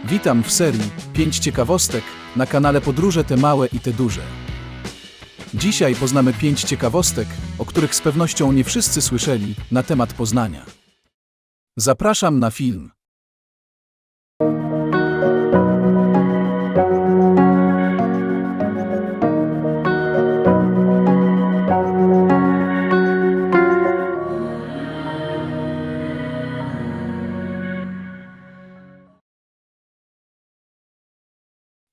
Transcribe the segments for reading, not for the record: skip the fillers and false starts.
Witam w serii 5 ciekawostek na kanale Podróże te małe i te duże. Dzisiaj poznamy 5 ciekawostek, o których z pewnością nie wszyscy słyszeli na temat Poznania. Zapraszam na film.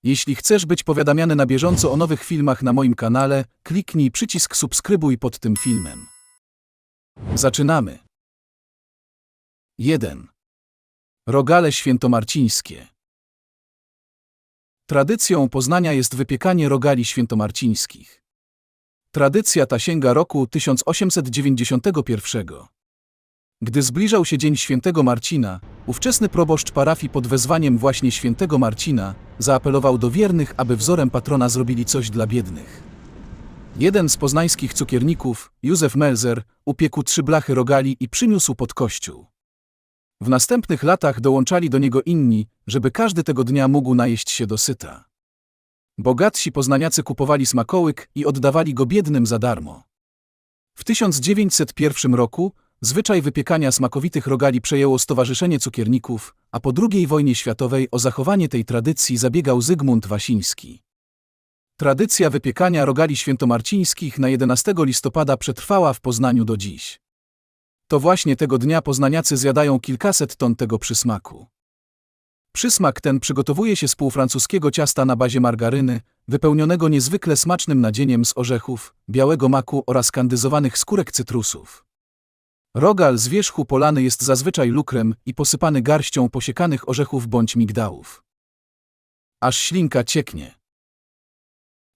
Jeśli chcesz być powiadamiany na bieżąco o nowych filmach na moim kanale, kliknij przycisk subskrybuj pod tym filmem. Zaczynamy. 1. Rogale świętomarcińskie. Tradycją Poznania jest wypiekanie rogali świętomarcińskich. Tradycja ta sięga roku 1891. Gdy zbliżał się Dzień Świętego Marcina, ówczesny proboszcz parafii pod wezwaniem właśnie Świętego Marcina zaapelował do wiernych, aby wzorem patrona zrobili coś dla biednych. Jeden z poznańskich cukierników, Józef Melzer, upiekł 3 blachy rogali i przyniósł pod kościół. W następnych latach dołączali do niego inni, żeby każdy tego dnia mógł najeść się dosyta. Bogatsi poznaniacy kupowali smakołyk i oddawali go biednym za darmo. W 1901 roku zwyczaj wypiekania smakowitych rogali przejęło Stowarzyszenie Cukierników, a po II wojnie światowej o zachowanie tej tradycji zabiegał Zygmunt Wasiński. Tradycja wypiekania rogali świętomarcińskich na 11 listopada przetrwała w Poznaniu do dziś. To właśnie tego dnia poznaniacy zjadają kilkaset ton tego przysmaku. Przysmak ten przygotowuje się z półfrancuskiego ciasta na bazie margaryny, wypełnionego niezwykle smacznym nadzieniem z orzechów, białego maku oraz kandyzowanych skórek cytrusów. Rogal z wierzchu polany jest zazwyczaj lukrem i posypany garścią posiekanych orzechów bądź migdałów. Aż ślinka cieknie.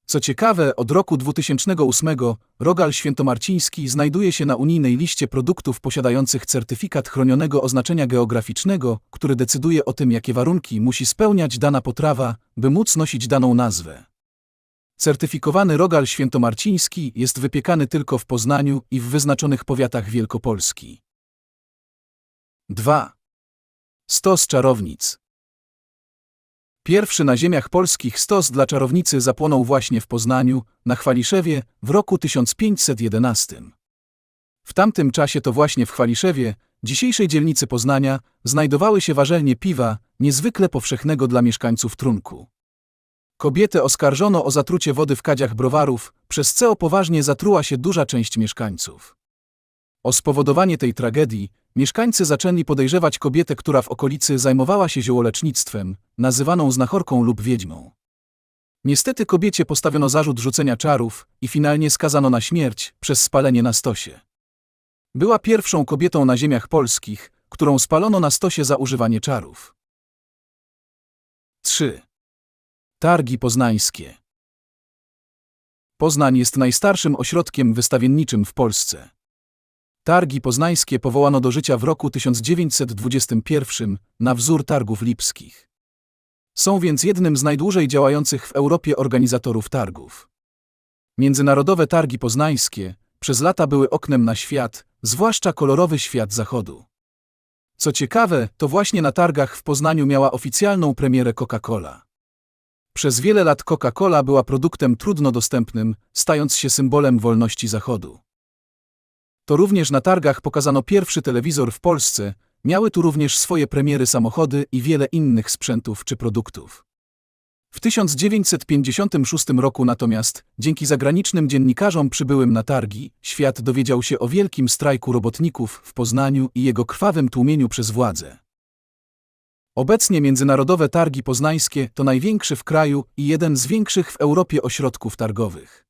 Co ciekawe, od roku 2008 rogal świętomarciński znajduje się na unijnej liście produktów posiadających certyfikat chronionego oznaczenia geograficznego, który decyduje o tym, jakie warunki musi spełniać dana potrawa, by móc nosić daną nazwę. Certyfikowany rogal świętomarciński jest wypiekany tylko w Poznaniu i w wyznaczonych powiatach Wielkopolski. 2. Stos czarownic. Pierwszy na ziemiach polskich stos dla czarownicy zapłonął właśnie w Poznaniu, na Chwaliszewie, w roku 1511. W tamtym czasie to właśnie w Chwaliszewie, dzisiejszej dzielnicy Poznania, znajdowały się warzelnie piwa, niezwykle powszechnego dla mieszkańców trunku. Kobietę oskarżono o zatrucie wody w kadziach browarów, przez co poważnie zatruła się duża część mieszkańców. O spowodowanie tej tragedii mieszkańcy zaczęli podejrzewać kobietę, która w okolicy zajmowała się ziołolecznictwem, nazywaną znachorką lub wiedźmą. Niestety kobiecie postawiono zarzut rzucenia czarów i finalnie skazano na śmierć przez spalenie na stosie. Była pierwszą kobietą na ziemiach polskich, którą spalono na stosie za używanie czarów. 3. Targi poznańskie. Poznań jest najstarszym ośrodkiem wystawienniczym w Polsce. Targi poznańskie powołano do życia w roku 1921 na wzór targów lipskich. Są więc jednym z najdłużej działających w Europie organizatorów targów. Międzynarodowe targi poznańskie przez lata były oknem na świat, zwłaszcza kolorowy świat zachodu. Co ciekawe, to właśnie na targach w Poznaniu miała oficjalną premierę Coca-Cola. Przez wiele lat Coca-Cola była produktem trudno dostępnym, stając się symbolem wolności Zachodu. To również na targach pokazano pierwszy telewizor w Polsce, miały tu również swoje premiery samochody i wiele innych sprzętów czy produktów. W 1956 roku natomiast, dzięki zagranicznym dziennikarzom przybyłym na targi, świat dowiedział się o wielkim strajku robotników w Poznaniu i jego krwawym tłumieniu przez władze. Obecnie Międzynarodowe Targi Poznańskie to największy w kraju i jeden z większych w Europie ośrodków targowych.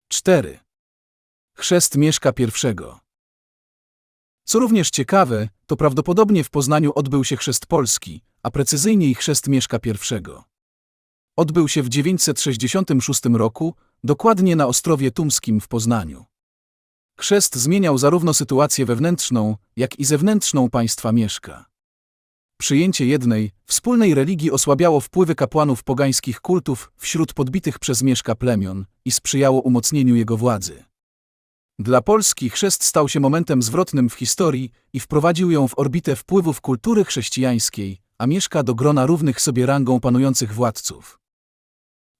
4. Chrzest Mieszka I. Co również ciekawe, to prawdopodobnie w Poznaniu odbył się chrzest Polski, a precyzyjniej chrzest Mieszka I. Odbył się w 966 roku, dokładnie na Ostrowie Tumskim w Poznaniu. Chrzest zmieniał zarówno sytuację wewnętrzną, jak i zewnętrzną państwa Mieszka. Przyjęcie jednej, wspólnej religii osłabiało wpływy kapłanów pogańskich kultów wśród podbitych przez Mieszka plemion i sprzyjało umocnieniu jego władzy. Dla Polski chrzest stał się momentem zwrotnym w historii i wprowadził ją w orbitę wpływów kultury chrześcijańskiej, a Mieszka do grona równych sobie rangą panujących władców.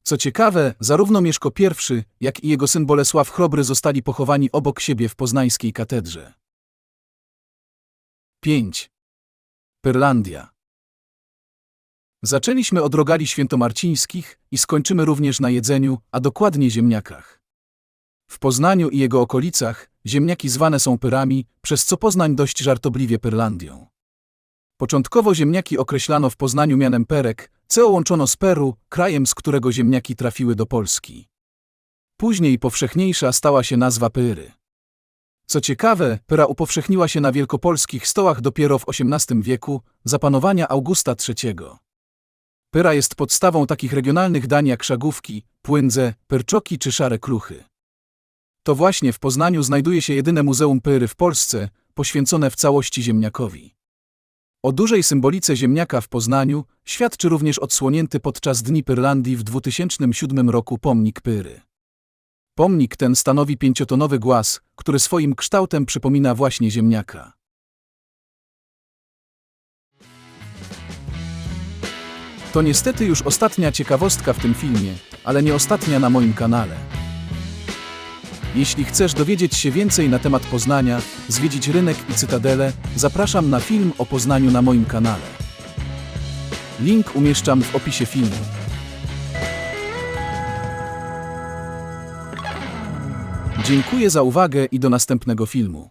Co ciekawe, zarówno Mieszko I, jak i jego syn Bolesław Chrobry zostali pochowani obok siebie w poznańskiej katedrze. 5. Pyrlandia. Zaczęliśmy od rogali świętomarcińskich i skończymy również na jedzeniu, a dokładnie ziemniakach. W Poznaniu i jego okolicach ziemniaki zwane są pyrami, przez co Poznań dość żartobliwie Pyrlandią. Początkowo ziemniaki określano w Poznaniu mianem perek, co łączono z Peru, krajem, z którego ziemniaki trafiły do Polski. Później powszechniejsza stała się nazwa pyry. Co ciekawe, pyra upowszechniła się na wielkopolskich stołach dopiero w XVIII wieku, za panowania Augusta III. Pyra jest podstawą takich regionalnych dań jak szagówki, płyndze, pyrczoki czy szare kruchy. To właśnie w Poznaniu znajduje się jedyne muzeum pyry w Polsce, poświęcone w całości ziemniakowi. O dużej symbolice ziemniaka w Poznaniu świadczy również odsłonięty podczas Dni Pyrlandii w 2007 roku pomnik pyry. Pomnik ten stanowi 5-tonowy głaz, który swoim kształtem przypomina właśnie ziemniaka. To niestety już ostatnia ciekawostka w tym filmie, ale nie ostatnia na moim kanale. Jeśli chcesz dowiedzieć się więcej na temat Poznania, zwiedzić rynek i cytadelę, zapraszam na film o Poznaniu na moim kanale. Link umieszczam w opisie filmu. Dziękuję za uwagę i do następnego filmu.